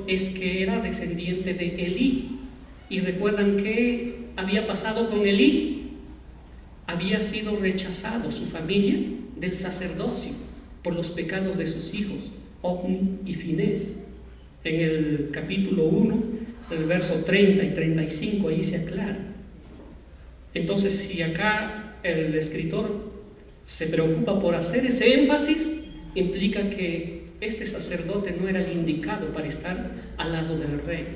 es que era descendiente de Elí. Y recuerdan qué había pasado con Elí. Había sido rechazado su familia del sacerdocio por los pecados de sus hijos, Ofni y Finés. En el capítulo 1, el verso 30 y 35, ahí se aclara. Entonces, si acá el escritor se preocupa por hacer ese énfasis, implica que este sacerdote no era el indicado para estar al lado del rey,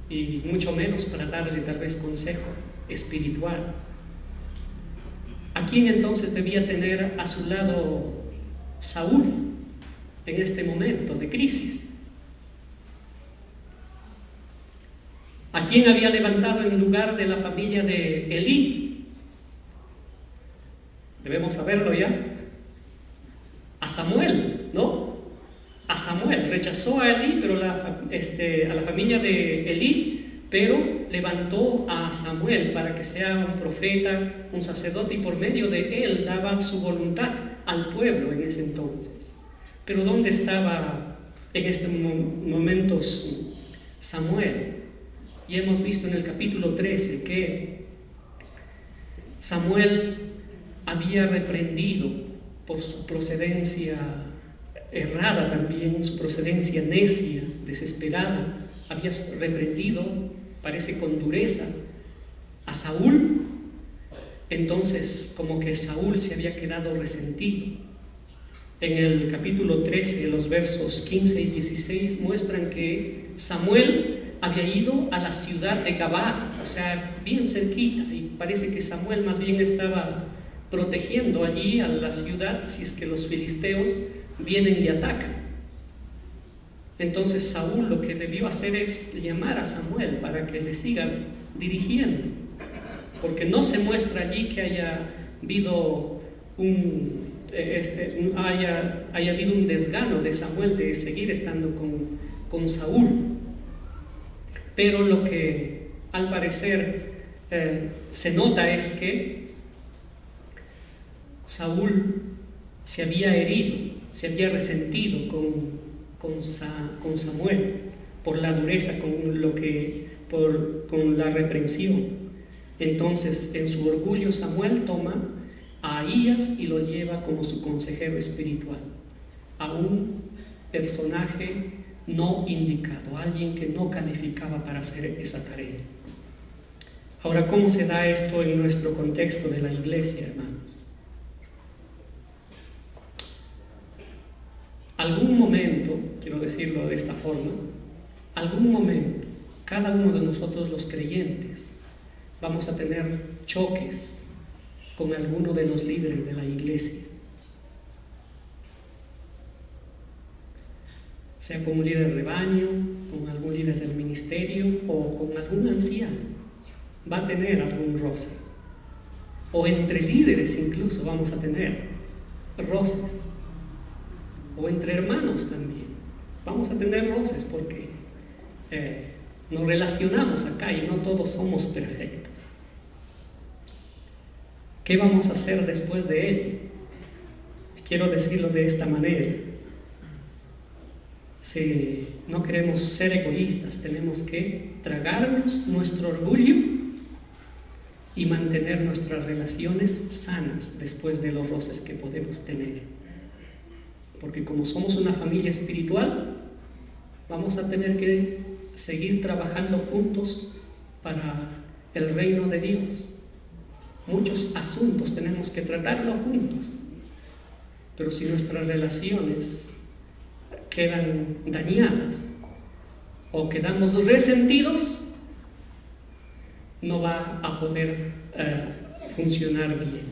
y mucho menos para darle tal vez consejo espiritual. ¿A quién entonces debía tener a su lado Saúl en este momento de crisis? ¿A quién había levantado en lugar de la familia de Elí? Debemos saberlo ya. A Samuel, ¿no? A Samuel. Rechazó a Elí, pero a la familia de Elí, pero levantó a Samuel para que sea un profeta, un sacerdote, y por medio de él daba su voluntad al pueblo en ese entonces. Pero ¿dónde estaba en estos momentos Samuel? Y hemos visto en el capítulo 13 que Samuel había reprendido por su procedencia errada también, su procedencia necia, desesperada, había reprendido, parece con dureza, a Saúl. Entonces como que Saúl se había quedado resentido. En el capítulo 13, los versos 15 y 16 muestran que Samuel había ido a la ciudad de Gabá, o sea, bien cerquita, y parece que Samuel más bien estaba protegiendo allí a la ciudad si es que los filisteos vienen y atacan. Entonces Saúl lo que debió hacer es llamar a Samuel para que le siga dirigiendo, porque no se muestra allí que haya habido haya habido un desgano de Samuel de seguir estando con Saúl. Pero lo que al parecer se nota es que Saúl se había herido, se había resentido con Samuel por la dureza, con la reprensión. Entonces, en su orgullo, Samuel toma a Ahías y lo lleva como su consejero espiritual, a un personaje no indicado, alguien que no calificaba para hacer esa tarea. Ahora, ¿cómo se da esto en nuestro contexto de la iglesia, hermanos? Algún momento, quiero decirlo de esta forma, algún momento, cada uno de nosotros los creyentes vamos a tener choques con alguno de los líderes de la iglesia, sea con un líder de rebaño, con algún líder del ministerio o con algún anciano. Va a tener algún roce, o entre líderes incluso vamos a tener roces, o entre hermanos también vamos a tener roces, porque nos relacionamos acá y no todos somos perfectos. ¿Qué vamos a hacer después de él? Quiero decirlo de esta manera: si no queremos ser egoístas, tenemos que tragarnos nuestro orgullo y mantener nuestras relaciones sanas después de los roces que podemos tener. Porque como somos una familia espiritual, vamos a tener que seguir trabajando juntos para el reino de Dios. Muchos asuntos tenemos que tratarlos juntos, pero si nuestras relaciones quedan dañadas o quedamos resentidos, no va a poder funcionar bien.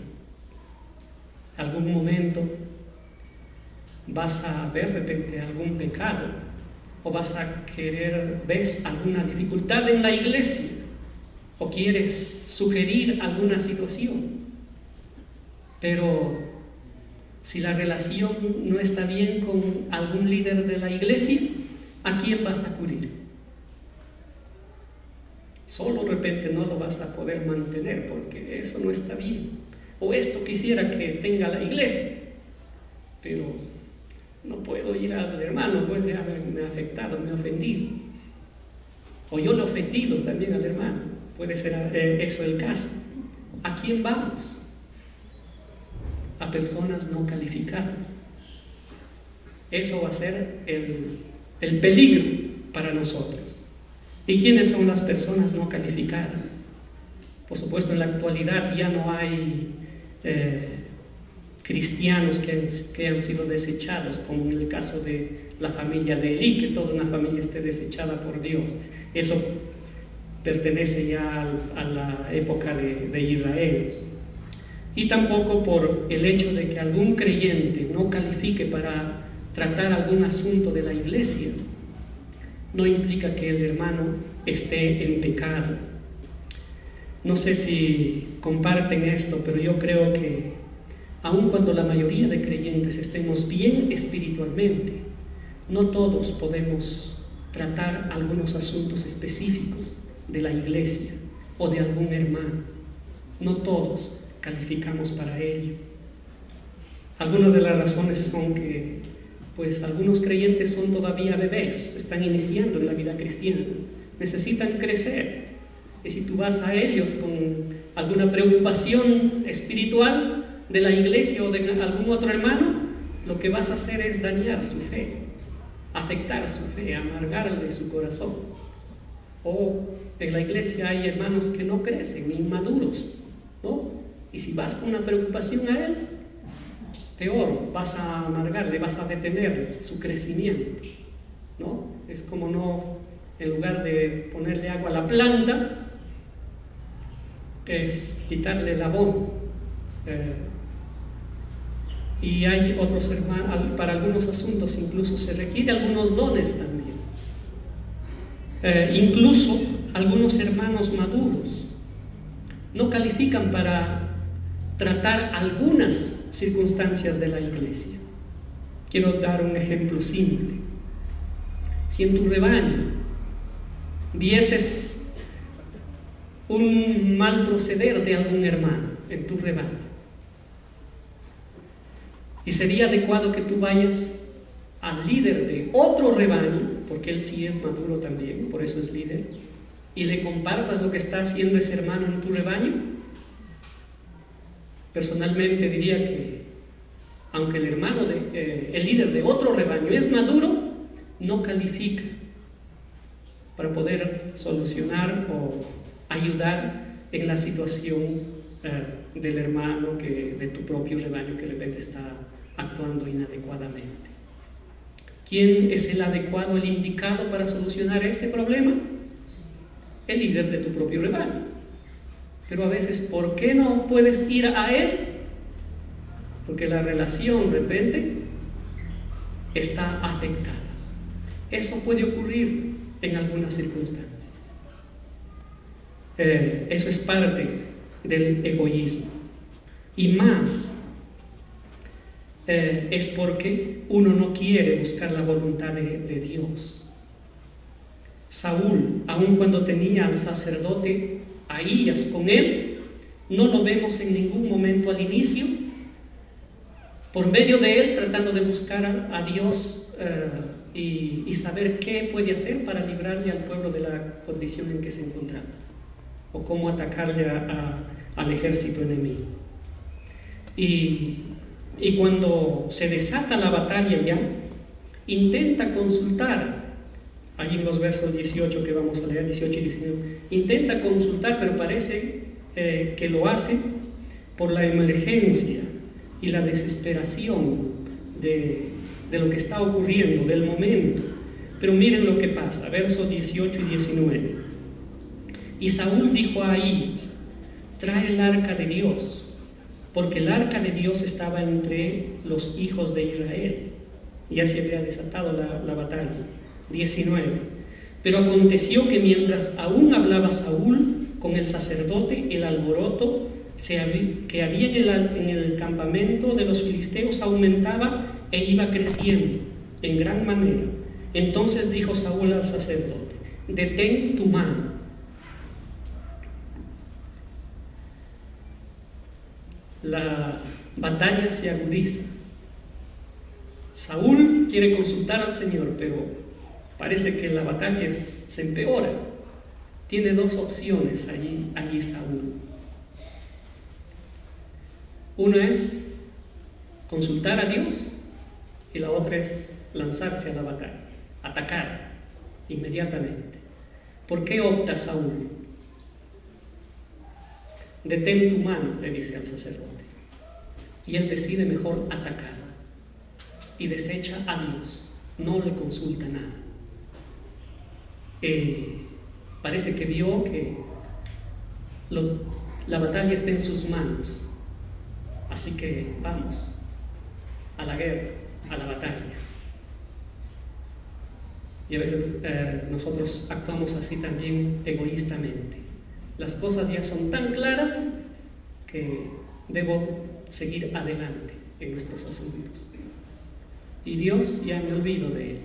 Algún momento vas a ver de repente algún pecado, o vas a ves alguna dificultad en la iglesia, o quieres sugerir alguna situación, pero si la relación no está bien con algún líder de la iglesia, ¿a quién vas a acudir? Solo de repente no lo vas a poder mantener, porque eso no está bien, o esto quisiera que tenga la iglesia, pero no puedo ir al hermano, pues ya me ha afectado, me ha ofendido. O yo le he ofendido también al hermano. Puede ser eso el caso. ¿A quién vamos? A personas no calificadas. Eso va a ser el peligro para nosotros. ¿Y quiénes son las personas no calificadas? Por supuesto, en la actualidad ya no hay cristianos que han sido desechados, como en el caso de la familia de Elí, que toda una familia esté desechada por Dios. Eso pertenece ya a la época de Israel. Y tampoco por el hecho de que algún creyente no califique para tratar algún asunto de la iglesia, no implica que el hermano esté en pecado. No sé si comparten esto, pero yo creo que aun cuando la mayoría de creyentes estemos bien espiritualmente, no todos podemos tratar algunos asuntos específicos de la iglesia o de algún hermano. No todos calificamos para ello. Algunas de las razones son que pues algunos creyentes son todavía bebés, están iniciando en la vida cristiana, necesitan crecer. Y si tú vas a ellos con alguna preocupación espiritual de la iglesia o de algún otro hermano, lo que vas a hacer es dañar su fe, afectar su fe, amargarle su corazón. O en la iglesia hay hermanos que no crecen, inmaduros, ¿no? Y si vas con una preocupación a él, peor, vas a amargarle, vas a detener su crecimiento, ¿no? Es como no, en lugar de ponerle agua a la planta, es quitarle el abono. Y hay otros hermanos, para algunos asuntos incluso se requiere algunos dones también. Incluso algunos hermanos maduros no califican para tratar algunas circunstancias de la iglesia. Quiero dar un ejemplo simple. Si en tu rebaño vieses un mal proceder de algún hermano en tu rebaño, y sería adecuado que tú vayas al líder de otro rebaño, porque él sí es maduro también, por eso es líder, y le compartas lo que está haciendo ese hermano en tu rebaño. Personalmente diría que aunque el hermano el líder de otro rebaño es maduro, no califica para poder solucionar o ayudar en la situación del hermano de tu propio rebaño que de repente está actuando inadecuadamente. ¿Quién es el adecuado, el indicado para solucionar ese problema? El líder de tu propio rebaño. Pero a veces, ¿por qué no puedes ir a él? Porque la relación de repente está afectada. Eso puede ocurrir en algunas circunstancias. Eso es parte del egoísmo. Y más es porque uno no quiere buscar la voluntad de Dios. Saúl, aun cuando tenía al sacerdote Ahías con él, no lo vemos en ningún momento al inicio, por medio de él, tratando de buscar a Dios y saber qué puede hacer para librarle al pueblo de la condición en que se encontraba, o cómo atacarle al ejército enemigo. Y cuando se desata la batalla ya, intenta consultar. Ahí en los versos 18 que vamos a leer, 18 y 19, intenta consultar, pero parece que lo hace por la emergencia y la desesperación de lo que está ocurriendo, del momento. Pero miren lo que pasa, versos 18 y 19. Y Saúl dijo a Ahías: trae el arca de Dios, porque el arca de Dios estaba entre los hijos de Israel. Ya se había desatado la batalla. 19. Pero aconteció que mientras aún hablaba Saúl con el sacerdote, el alboroto que había en el campamento de los filisteos aumentaba e iba creciendo en gran manera. Entonces dijo Saúl al sacerdote: detén tu mano. La batalla se agudiza. Saúl quiere consultar al Señor, pero parece que la batalla se empeora. Tiene dos opciones allí Saúl. Una es consultar a Dios y la otra es lanzarse a la batalla, atacar inmediatamente. ¿Por qué opta Saúl? Detén tu mano, le dice al sacerdote. Y él decide mejor atacar y desecha a Dios, no le consulta nada. Parece que vio que la batalla está en sus manos, así que vamos a la guerra, a la batalla. Y a veces nosotros actuamos así también egoístamente. Las cosas ya son tan claras que debo seguir adelante en nuestros asuntos. Y Dios, ya me olvido de Él.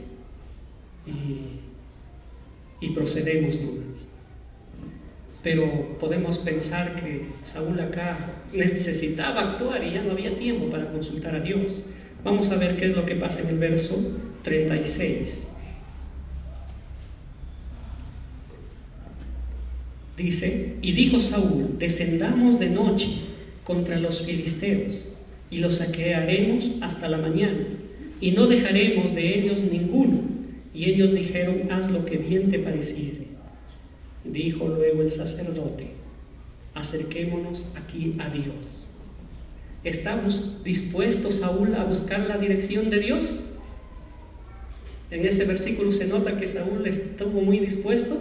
Y procedemos nomás. Pero podemos pensar que Saúl acá necesitaba actuar y ya no había tiempo para consultar a Dios. Vamos a ver qué es lo que pasa en el verso 36. Dice: y dijo Saúl, descendamos de noche contra los filisteos y los saquearemos hasta la mañana, y no dejaremos de ellos ninguno. Y ellos dijeron: haz lo que bien te pareciere. Dijo luego el sacerdote: acerquémonos aquí a Dios. ¿Está dispuesto Saúl a buscar la dirección de Dios? En ese versículo se nota que Saúl estuvo muy dispuesto.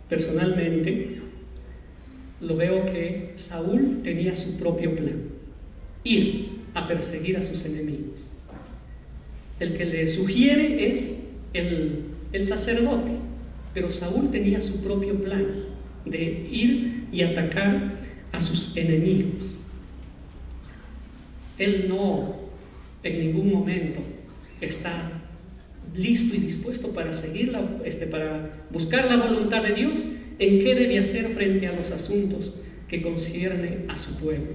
Personalmente lo veo que Saúl tenía su propio plan: ir a perseguir a sus enemigos. El que le sugiere es el sacerdote, pero Saúl tenía su propio plan de ir y atacar a sus enemigos. Él no en ningún momento está listo y dispuesto para para buscar la voluntad de Dios en qué debe hacer frente a los asuntos que concierne a su pueblo,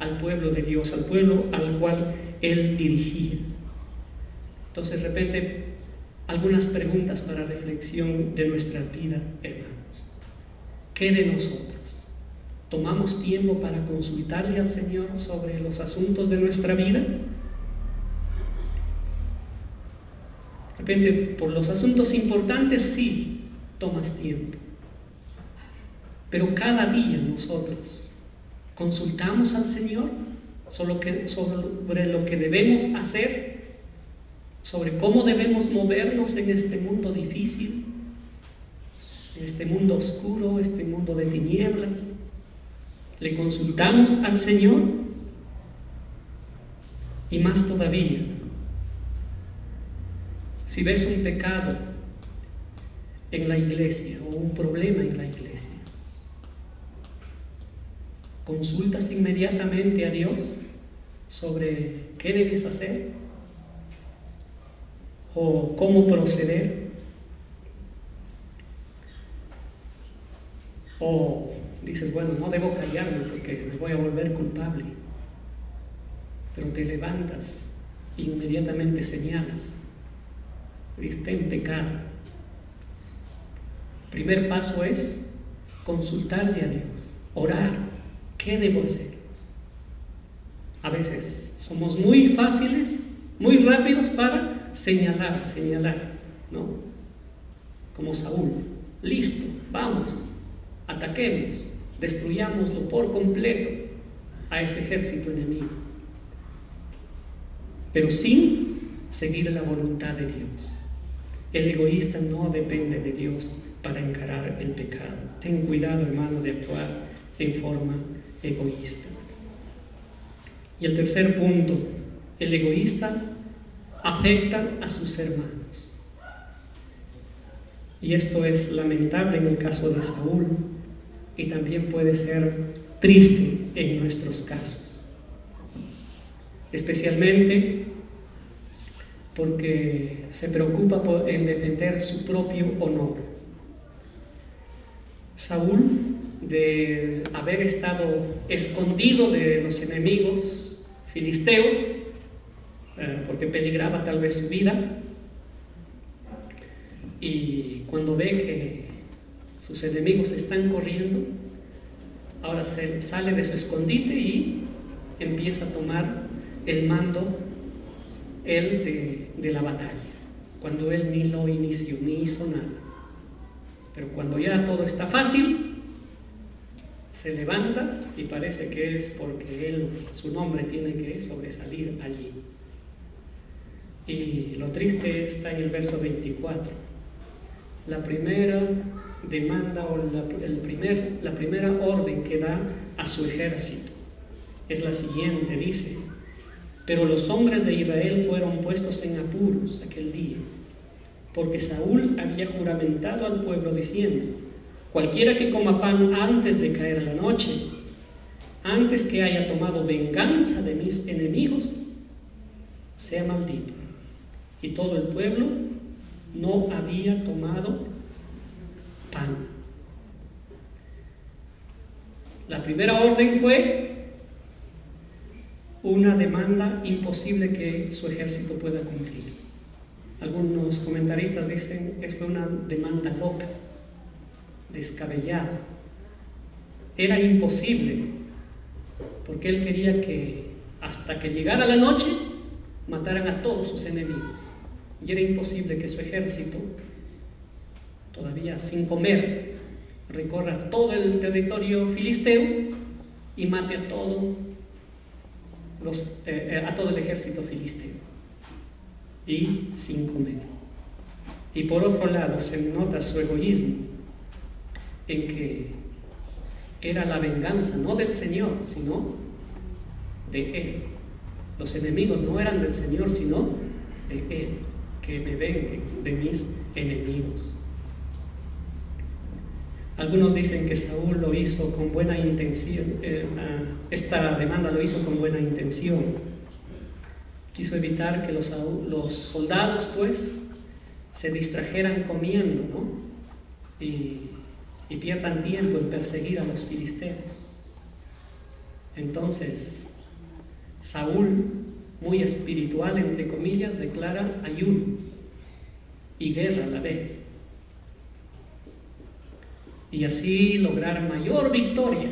al pueblo de Dios, al pueblo al cual él dirigía. Entonces, de repente, algunas preguntas para reflexión de nuestras vidas, hermanos. ¿Qué de nosotros? ¿Tomamos tiempo para consultarle al Señor sobre los asuntos de nuestra vida? De repente, por los asuntos importantes sí tomas tiempo, pero cada día nosotros consultamos al Señor sobre lo que debemos hacer, sobre cómo debemos movernos en este mundo difícil, en este mundo oscuro, este mundo de tinieblas. ¿Le consultamos al Señor? Y más todavía, si ves un pecado en la iglesia o un problema en la iglesia, ¿consultas inmediatamente a Dios sobre qué debes hacer o cómo proceder? O dices: bueno, no debo callarme porque me voy a volver culpable, pero te levantas e inmediatamente señalas: viste en pecado. El primer paso es consultarle a Dios, orar. ¿Qué debo hacer? A veces somos muy fáciles, muy rápidos para señalar, ¿no? Como Saúl: listo, vamos, ataquemos, destruyámoslo por completo a ese ejército enemigo, pero sin seguir la voluntad de Dios. El egoísta no depende de Dios para encarar el pecado. Ten cuidado, hermano, de actuar en forma egoísta. Y el tercer punto: el egoísta afecta a sus hermanos. Y esto es lamentable en el caso de Saúl, y también puede ser triste en nuestros casos, especialmente porque se preocupa en defender su propio honor. Saúl de haber estado escondido de los enemigos filisteos, porque peligraba tal vez su vida, y cuando ve que sus enemigos están corriendo, ahora sale de su escondite y empieza a tomar el mando él de la batalla, cuando él ni lo inició, ni hizo nada. Pero cuando ya todo está fácil, se levanta y parece que es porque su nombre tiene que sobresalir allí. Y lo triste está en el verso 24. La primera demanda o la primera orden que da a su ejército es la siguiente, dice: pero los hombres de Israel fueron puestos en apuros aquel día, porque Saúl había juramentado al pueblo diciendo: cualquiera que coma pan antes de caer la noche, antes que haya tomado venganza de mis enemigos, sea maldito. Y todo el pueblo no había tomado pan. La primera orden fue una demanda imposible que su ejército pueda cumplir. Algunos comentaristas dicen que fue una demanda loca, descabellada. Era imposible, porque él quería que hasta que llegara la noche mataran a todos sus enemigos. Y era imposible que su ejército, todavía sin comer, recorra todo el territorio filisteo y mate a todo el ejército filisteo, y sin comer. Y por otro lado se nota su egoísmo en que era la venganza no del Señor, sino de él. Los enemigos no eran del Señor, sino de él. Que me vengue de mis enemigos. Algunos dicen que Saúl lo hizo con buena intención, esta demanda lo hizo con buena intención. Quiso evitar que los soldados pues se distrajeran comiendo, ¿no? Y pierdan tiempo en perseguir a los filisteos. Entonces Saúl, muy espiritual entre comillas, declara ayuno y guerra a la vez, y así lograr mayor victoria.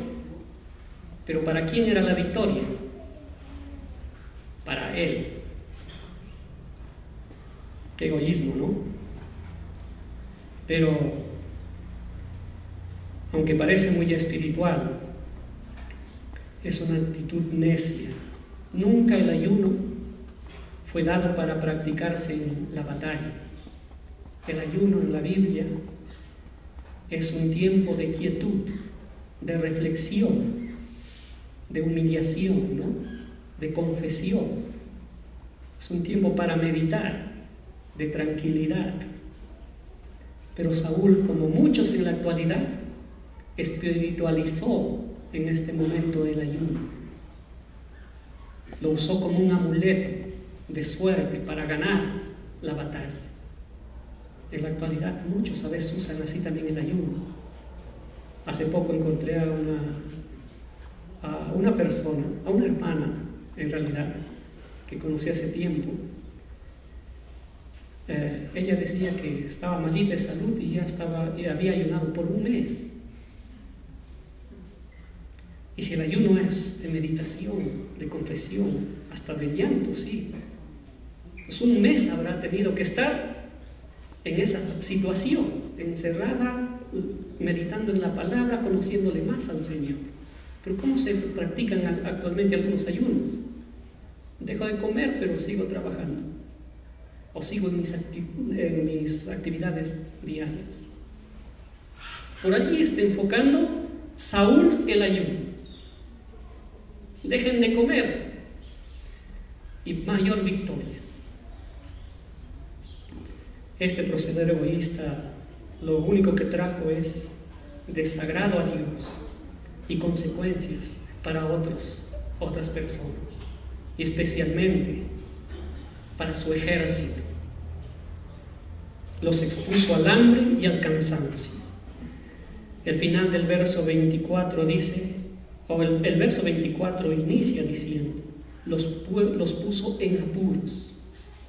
Pero ¿para quién era la victoria? Para él. Qué egoísmo, ¿no? Pero aunque parece muy espiritual, es una actitud necia. Nunca el ayuno fue dado para practicarse en la batalla. El ayuno en la Biblia es un tiempo de quietud, de reflexión, de humillación, ¿no? De confesión. Es un tiempo para meditar, de tranquilidad. Pero Saúl, como muchos en la actualidad, espiritualizó en este momento el ayuno. Lo usó como un amuleto de suerte para ganar la batalla. En la actualidad muchos a veces usan así también el ayuno. Hace poco encontré a una persona, a una hermana en realidad, que conocí hace tiempo. Ella decía que estaba malita de salud y ya había ayunado por un mes. Y si el ayuno es de meditación, de confesión, hasta de llanto, sí, pues un mes habrá tenido que estar en esa situación, encerrada, meditando en la palabra, conociéndole más al Señor. Pero ¿cómo se practican actualmente algunos ayunos? Dejo de comer, pero sigo trabajando, o sigo en mis actividades diarias. Por allí está enfocando Saúl el ayuno. Dejen de comer y mayor victoria. Este proceder egoísta lo único que trajo es desagrado a Dios y consecuencias para otras personas, y especialmente para su ejército. Los expuso al hambre y al cansancio. El final del verso 24 dice, o el verso 24 inicia diciendo, los puso en apuros,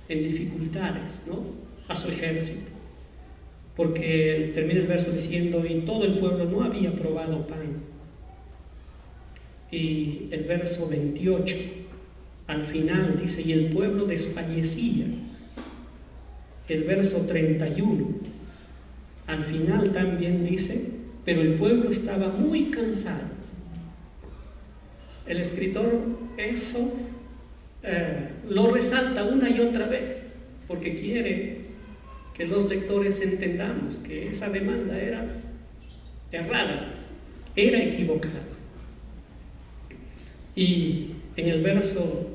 en dificultades, ¿no?, a su ejército. Porque termina el verso diciendo, y todo el pueblo no había probado pan. Y el verso 28, al final dice, y el pueblo desfallecía. El verso 31, al final también dice, pero el pueblo estaba muy cansado. El escritor eso lo resalta una y otra vez, porque quiere que los lectores entendamos que esa demanda era errada, era equivocada. Y en el verso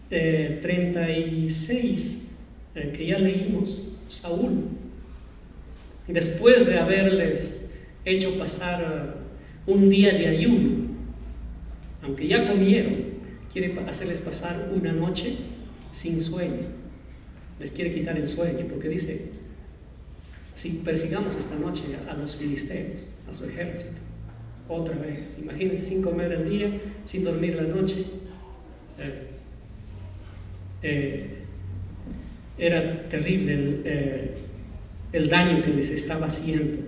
36 que ya leímos, Saúl, después de haberles hecho pasar un día de ayuno, aunque ya comieron, quiere hacerles pasar una noche sin sueño. Les quiere quitar el sueño, porque dice, si persigamos esta noche a los filisteos, a su ejército, otra vez, imagínense, sin comer el día, sin dormir la noche, era terrible el daño que les estaba haciendo.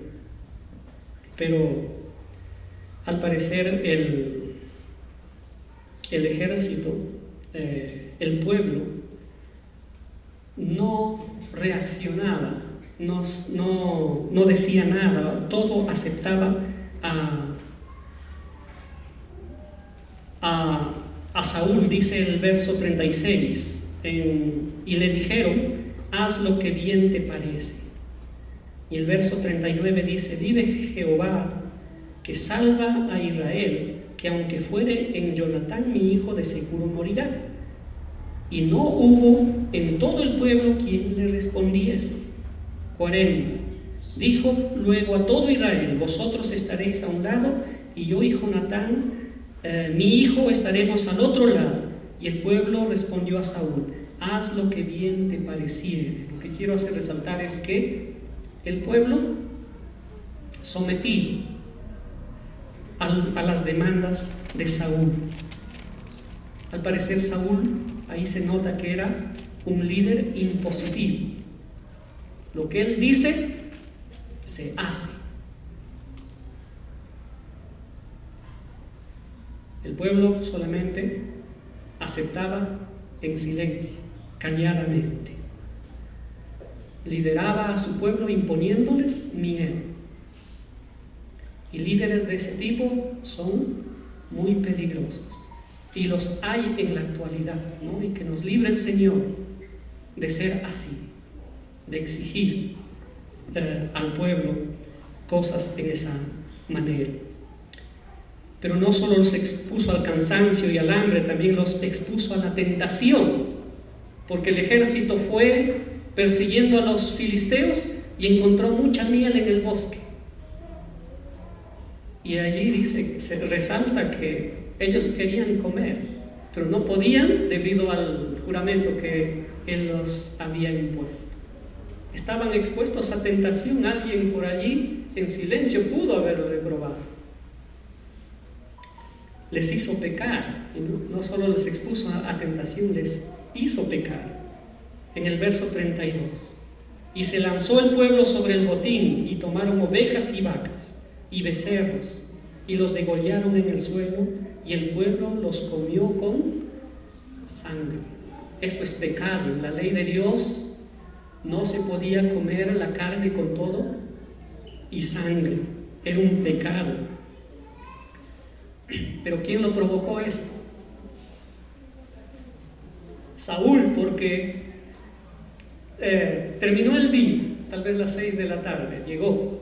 Pero al parecer el ejército, el pueblo, no reaccionaba, no decía nada, todo aceptaba a Saúl. Dice el verso 36, y le dijeron, haz lo que bien te parece. Y el verso 39 dice, vive Jehová, que salva a Israel, que aunque fuere en Jonatán mi hijo, de seguro morirá. Y no hubo en todo el pueblo quien le respondiese. 40. Dijo luego a todo Israel, vosotros estaréis a un lado, y yo y Jonatán, mi hijo, estaremos al otro lado. Y el pueblo respondió a Saúl, haz lo que bien te pareciere. Lo que quiero hacer resaltar es que el pueblo, sometido a las demandas de Saúl. Al parecer Saúl, ahí se nota que era un líder impositivo. Lo que él dice, se hace. El pueblo solamente aceptaba en silencio, calladamente. Lideraba a su pueblo imponiéndoles miedo. Y líderes de ese tipo son muy peligrosos. Y los hay en la actualidad, ¿no? Y que nos libre el Señor de ser así, de exigir al pueblo cosas en esa manera. Pero no solo los expuso al cansancio y al hambre, también los expuso a la tentación, porque el ejército fue persiguiendo a los filisteos y encontró mucha miel en el bosque. Y allí dice, se resalta que ellos querían comer, pero no podían debido al juramento que él los había impuesto. Estaban expuestos a tentación. Alguien por allí en silencio pudo haberlo reprobado. Les hizo pecar, y no solo les expuso a tentación, les hizo pecar. En el verso 32, y se lanzó el pueblo sobre el botín, y tomaron ovejas y vacas y becerros, y los degollaron en el suelo, y el pueblo los comió con sangre. Esto es pecado. En la ley de Dios no se podía comer la carne con todo y sangre. Era un pecado. Pero ¿quién lo provocó esto? Saúl, porque terminó el día, tal vez las 6 de la tarde, llegó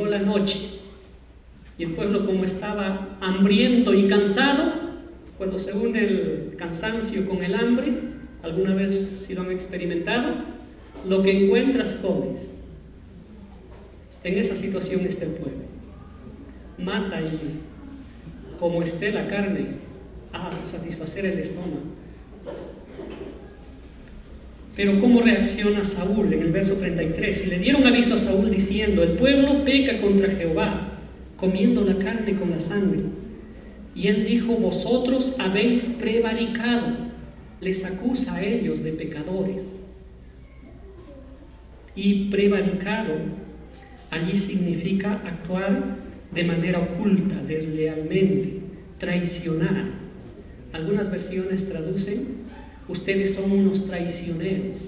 la noche, y el pueblo, como estaba hambriento y cansado, cuando se une el cansancio con el hambre, alguna vez si lo han experimentado, lo que encuentras comes. En esa situación está el pueblo. Mata y como esté la carne, a satisfacer el estómago. Pero ¿cómo reacciona Saúl en el verso 33? Y le dieron aviso a Saúl diciendo: el pueblo peca contra Jehová, comiendo la carne con la sangre. Y él dijo: vosotros habéis prevaricado. Les acusa a ellos de pecadores. Y prevaricado allí significa actuar de manera oculta, deslealmente, traicionar. Algunas versiones traducen: ustedes son unos traicioneros.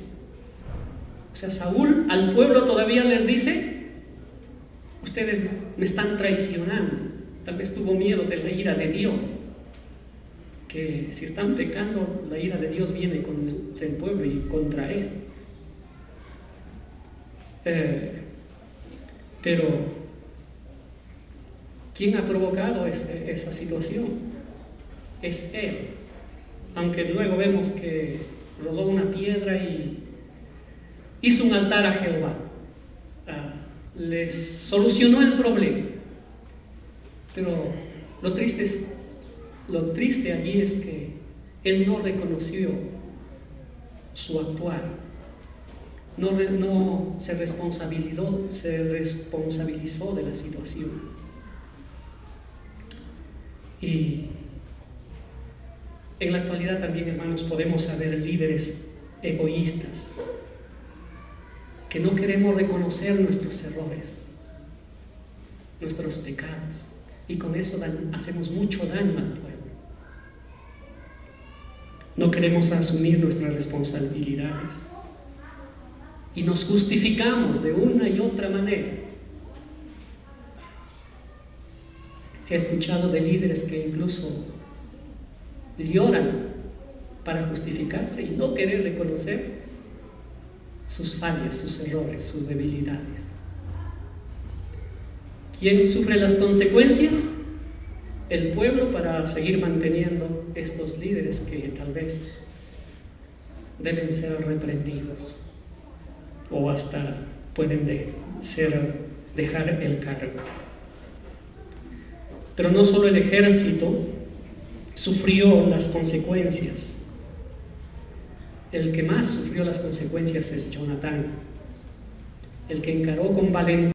O sea, Saúl al pueblo todavía les dice: ustedes me están traicionando. Tal vez tuvo miedo de la ira de Dios, que si están pecando, la ira de Dios viene contra el pueblo y contra él. Pero ¿quién ha provocado esa situación? Es él. Aunque luego vemos que rodó una piedra y hizo un altar a Jehová. Les solucionó el problema. Pero lo triste allí es que él no reconoció su actuar. No se responsabilizó de la situación. Y en la actualidad también, hermanos, podemos haber líderes egoístas que no queremos reconocer nuestros errores, nuestros pecados, y con eso hacemos mucho daño al pueblo. No queremos asumir nuestras responsabilidades y nos justificamos de una y otra manera. He escuchado de líderes que incluso lloran para justificarse y no querer reconocer sus fallas, sus errores, sus debilidades. ¿Quién sufre las consecuencias? El pueblo, para seguir manteniendo estos líderes que tal vez deben ser reprendidos o hasta pueden dejar el cargo. Pero no solo el ejército sufrió las consecuencias. El que más sufrió las consecuencias es Jonatán, el que encaró con valentía